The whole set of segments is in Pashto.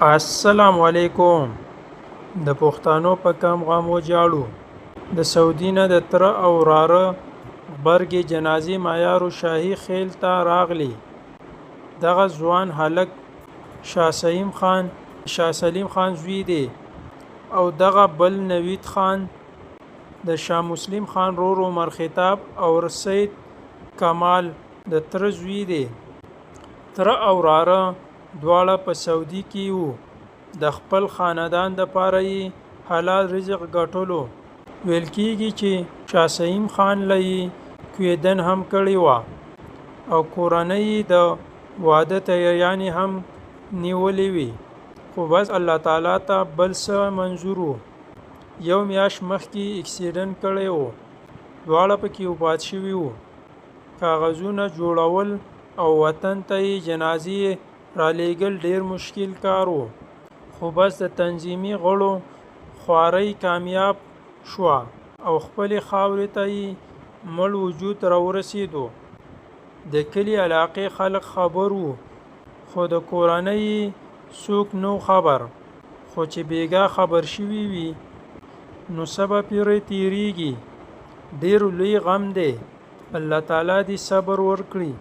السلام علیکم. د پښتنو په کم غم وجاړو د سعودي نه د تره او وراره غبرګې جنازې معیارو شاهي خیل ته راغلي. دغه ځوان هلک شاه سلیم خان زوی دی او دغه بل نوید خان د شاه مسلم خان رور عمر خطاب او سید کمال د تره زوی دی. تره او وراره دواړه په سعودي کې وو. د خپل خاندان دپاره یې حلال رزق ګټلو. ویل کېږي چې شاه سلیم خان له یې کویدن هم کړې وه او کورنۍ یې د واده تیاریانې هم نیولې وې، خو بس الله تعالی ته بل څه منظور و. یو میاشت مخکې اکسیډنټ کړی و، دواړه پکې وفات شوي وو. کاغذونه جوړول او وطن ته یې جنازې رالیږل ډیر مشکل کار و، خو بس د تنظیمي غړو خوارۍ کامیاب شوه او خپلې خاورې ته یې مړ وجود راورسېدو. د کلي علاقې خلک خبر وو، خو د کورنۍ یې څوک نو خبر. خو چې بیګا خبر شوي وي نو څه به پرې تېرېږي. ډېر لوی غم دی. الله تعالی دې صبر ورکړي.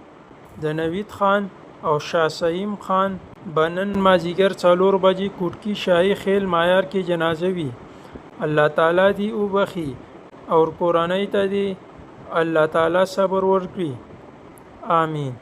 د نوید خان او شاه سلیم خان به نن مازدیګر 4 بجې کوټکي شاهي خیل معیار کې جنازه وي. الله تعالی دې وبخي او کورنۍ ته دې الله تعالی صبر ورکړي. آمین.